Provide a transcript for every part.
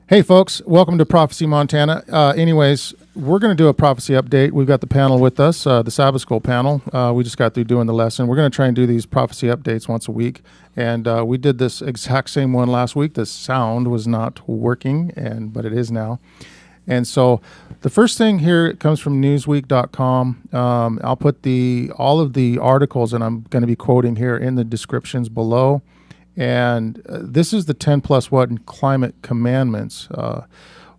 Hey, folks, welcome to Prophecy Montana. Anyways, we're going to do a prophecy update. We've got the panel with us, the Sabbath School panel. We just got through doing the lesson. We're going to try and do these prophecy updates once a week. And we did this exact same one last week. The sound was not working, but it is now. And so the first thing here comes from Newsweek.com. I'll put all of the articles that I'm going to be quoting here in the descriptions below. And this is the 10 plus what in climate commandments. What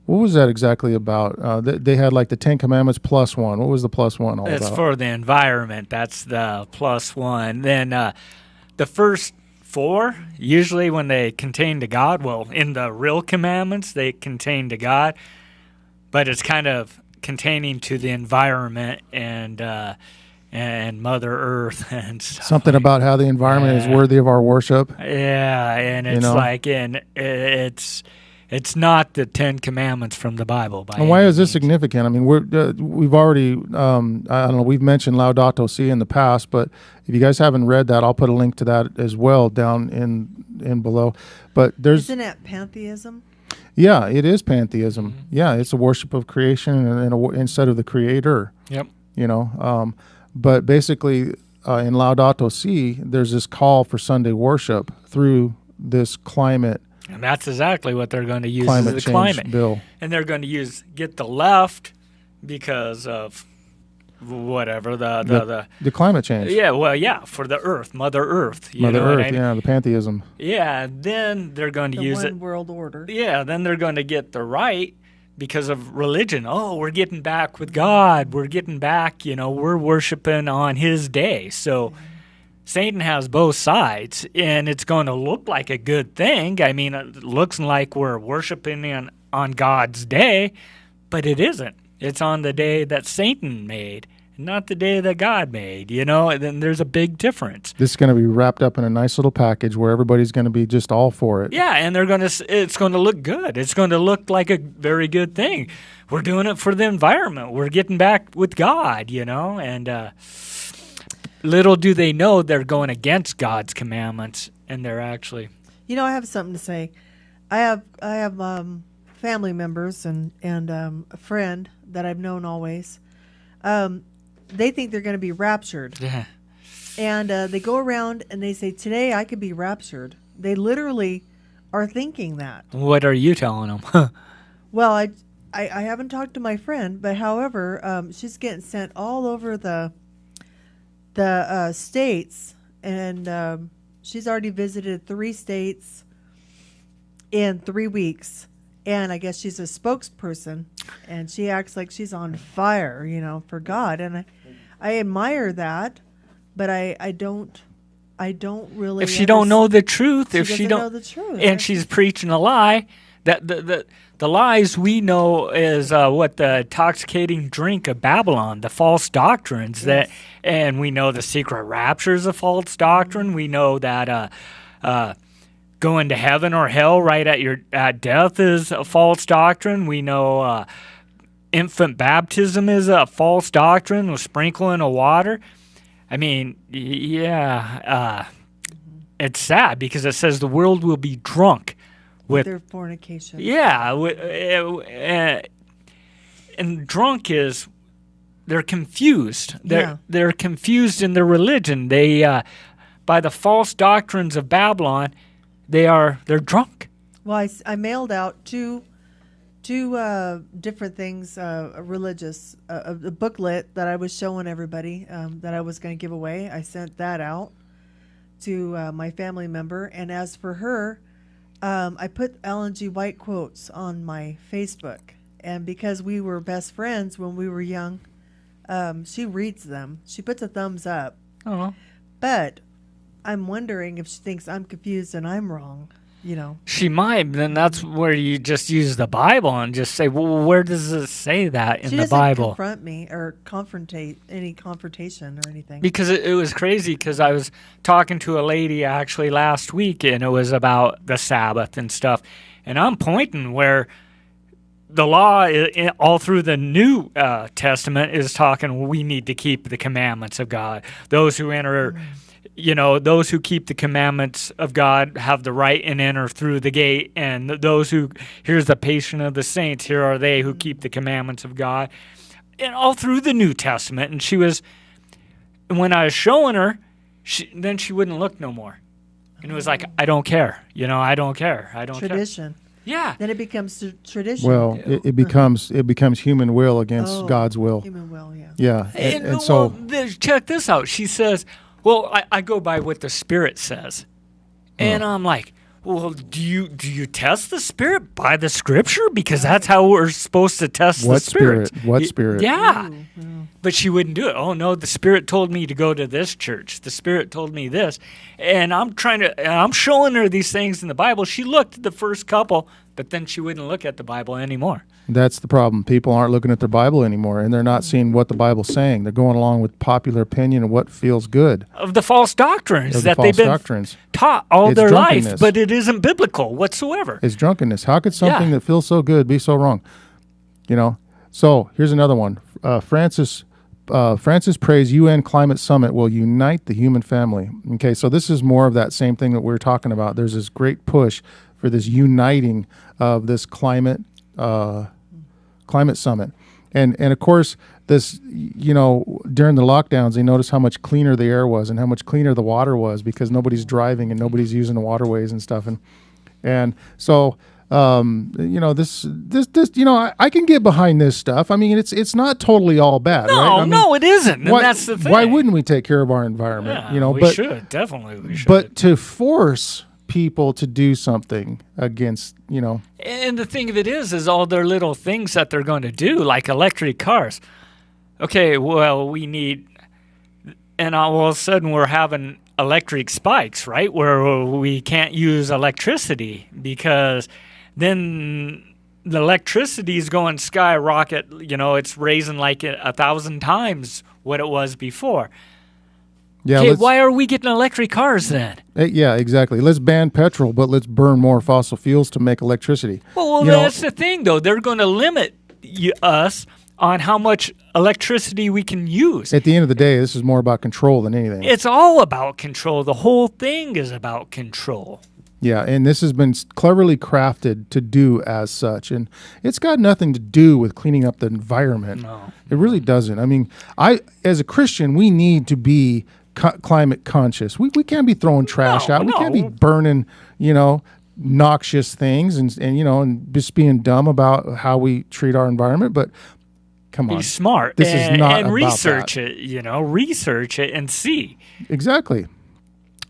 was that exactly about? They had like the 10 commandments plus one. What was the plus one all about? It's for the environment. That's the plus one. Then the first four, usually when they contain to God, well, in the real commandments, they contain to God, but it's kind of containing to the environment and Mother Earth and stuff. Something about how the environment is worthy of our worship. Yeah, and it's it's not the 10 Commandments from the Bible. And why is this significant? I mean, we've already I don't know, we've mentioned Laudato Si in the past, but if you guys haven't read that, I'll put a link to that as well down in below. But isn't it pantheism? Yeah, it is pantheism. Mm-hmm. Yeah, it's a worship of creation instead of the creator. Yep. But basically, in Laudato Si, there's this call for Sunday worship through this climate. And that's exactly what they're going to use as the climate bill. And they're going to get the left because of whatever the climate change. Yeah, well, yeah, for the Earth, Mother Earth. Mother Earth, the pantheism. Yeah, then they're going to use it. The one world order. Yeah, then they're going to get the right because of religion. Oh, we're getting back with God. We're getting back, we're worshiping on his day. So Satan has both sides, and it's going to look like a good thing. I mean, it looks like we're worshiping on God's day, but it isn't. It's on the day that Satan made, not the day that God made, and then there's a big difference. This is going to be wrapped up in a nice little package where everybody's going to be just all for it. Yeah, and it's going to look good. It's going to look like a very good thing. We're doing it for the environment. We're getting back with God, and little do they know they're going against God's commandments, and they're actually... I have something to say. I have family members and a friend that I've known always. They think they're going to be raptured. Yeah. And they go around and they say, today I could be raptured. They literally are thinking that. What are you telling them? Well, I haven't talked to my friend, but however, she's getting sent all over the states, and she's already visited 3 states in 3 weeks. And I guess she's a spokesperson, and she acts like she's on fire, for God. And I admire that, but I don't really. If she don't know the truth, if she don't know the truth, and she's preaching a lie, that the lies we know is what the intoxicating drink of Babylon, the false doctrines and we know the secret rapture is a false doctrine. We know that. Going to heaven or hell right at death is a false doctrine. We know infant baptism is a false doctrine with sprinkling of water. I mean, it's sad because it says the world will be drunk with their fornication. Yeah, and drunk is they're confused. They're confused in their religion. They by the false doctrines of Babylon. They're drunk. Well, I mailed out two different things, religious, a booklet that I was showing everybody that I was going to give away. I sent that out to my family member, and as for her, I put Ellen G. White quotes on my Facebook, and because we were best friends when we were young, she reads them. She puts a thumbs up. Oh, but I'm wondering if she thinks I'm confused and I'm wrong, She might, then that's where you just use the Bible and just say, well, where does it say that in the Bible? She doesn't confront me or any confrontation or anything. Because it was crazy because I was talking to a lady actually last week, and it was about the Sabbath and stuff. And I'm pointing where the law all through the New Testament is talking we need to keep the commandments of God. Those who enter those who keep the commandments of God have the right and enter through the gate, and those who, here's the patient of the saints, here are they who keep the commandments of God, and all through the New Testament. And when I was showing her, then she wouldn't look no more. And it was like, I don't care. I don't care. I don't Tradition. care. Yeah. Then it becomes tradition. Well, it becomes human will against God's will. Human will, yeah. Yeah. And so check this out. She says, well, I go by what the Spirit says. And I'm like, well, do you test the Spirit by the Scripture? Because that's how we're supposed to test the Spirit. What Spirit? Yeah. But she wouldn't do it. Oh, no, the Spirit told me to go to this church. The Spirit told me this. And I'm showing her these things in the Bible. She looked at the first couple, but then she wouldn't look at the Bible anymore. That's the problem. People aren't looking at their Bible anymore, and they're not seeing what the Bible's saying. They're going along with popular opinion and what feels good. Of the false doctrines that they've been taught all their life, but it isn't biblical whatsoever. It's drunkenness. How could something that feels so good be so wrong? So here's another one. Francis prays UN climate summit will unite the human family. Okay, so this is more of that same thing that we were talking about. There's this great push for this uniting of this climate summit. And of course, this, during the lockdowns, they noticed how much cleaner the air was and how much cleaner the water was because nobody's driving and nobody's using the waterways and stuff. And so, this, I can get behind this stuff. I mean, it's not totally all bad, right? No, it isn't. And that's the thing. Why wouldn't we take care of our environment? Yeah, we should. Definitely we should. But to force people to do something against, And the thing of it is all their little things that they're going to do, like electric cars. Okay, well, we need, and all of a sudden we're having electric spikes, right? Where we can't use electricity because then the electricity is going skyrocket. It's raising like 1,000 times what it was before. Yeah, okay, why are we getting electric cars then? Yeah, exactly. Let's ban petrol, but let's burn more fossil fuels to make electricity. Well, that's the thing, though. They're going to limit us on how much electricity we can use. At the end of the day, this is more about control than anything. It's all about control. The whole thing is about control. Yeah, and this has been cleverly crafted to do as such. And it's got nothing to do with cleaning up the environment. No. It really doesn't. I mean, as a Christian, we need to be climate conscious. We can't be throwing trash out. We can't be burning, noxious things and just being dumb about how we treat our environment. But come on, be smart. This is not about research that. Research it and see. Exactly.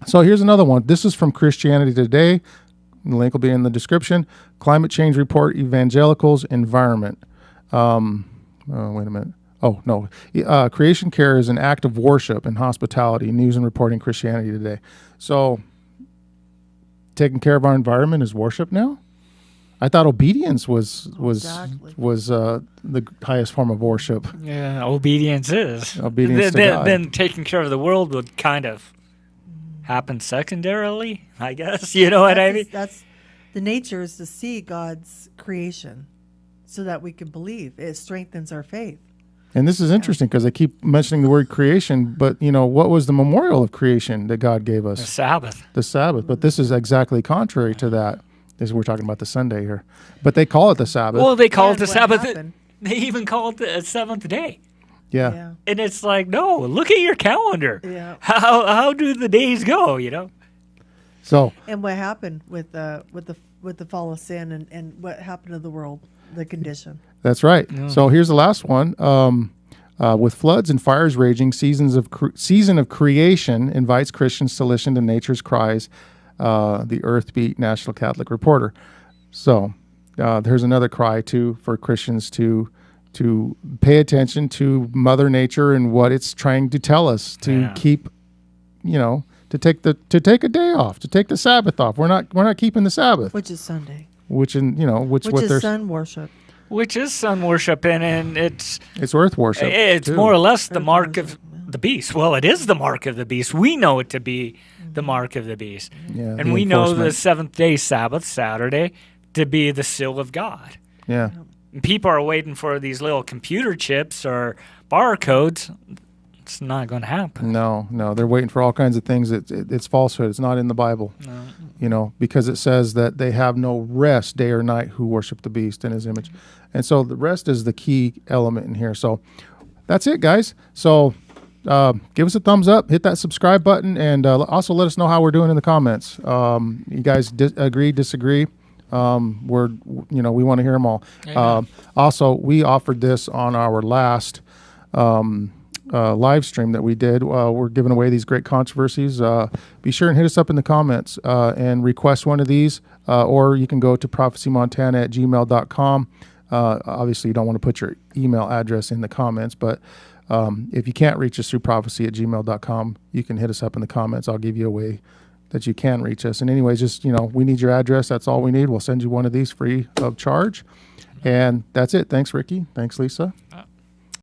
So here's another one. This is from Christianity Today. The link will be in the description. Climate Change Report, Evangelicals, Environment. Wait a minute. Oh, no. Creation care is an act of worship and hospitality, news and reporting Christianity Today. So taking care of our environment is worship now? I thought obedience was the highest form of worship. Yeah, obedience is. Obedience to God. Then taking care of the world would kind of happen secondarily, I guess. You know what I mean? That's the nature is to see God's creation so that we can believe. It strengthens our faith. And this is interesting because I keep mentioning the word creation, but what was the memorial of creation that God gave us? The Sabbath. The Sabbath. But this is exactly contrary to that. We're talking about the Sunday here. But they call it the Sabbath. Well, they call it the Sabbath. They even call it the seventh day. Yeah. And it's like, no, look at your calendar. Yeah. How do the days go, So. And what happened with the fall of sin and what happened to the world, the condition. That's right. Yeah. So here's the last one. With floods and fires raging, season of creation invites Christians to listen to nature's cries, the Earthbeat National Catholic Reporter. So there's another cry for Christians to pay attention to Mother Nature and what it's trying to tell us to keep, to take a day off, to take the Sabbath off. We're not keeping the Sabbath, which is Sunday, which is sun worship. Which is sun worship, and it's earth worship. It's more or less the mark of the beast. Well, it is the mark of the beast. We know it to be the mark of the beast. Yeah, and we know the seventh-day Sabbath, Saturday, to be the seal of God. Yeah. And people are waiting for these little computer chips or barcodes. It's not going to happen. No, they're waiting for all kinds of things. It's falsehood. It's not in the Bible. No. Because it says that they have no rest day or night who worship the beast in his image. And so the rest is the key element in here. So that's it, guys. So give us a thumbs up, hit that subscribe button, and also let us know how we're doing in the comments. You guys agree, disagree? We want to hear them all. Also, we offered this on our last live stream that we did. We're giving away these great controversies. Be sure and hit us up in the comments and request one of these, or you can go to prophecymontana@gmail.com. Obviously, you don't want to put your email address in the comments, but if you can't reach us through prophecy@gmail.com, you can hit us up in the comments. I'll give you a way that you can reach us. And anyways, just, we need your address. That's all we need. We'll send you one of these free of charge. And that's it. Thanks, Ricky. Thanks, Lisa.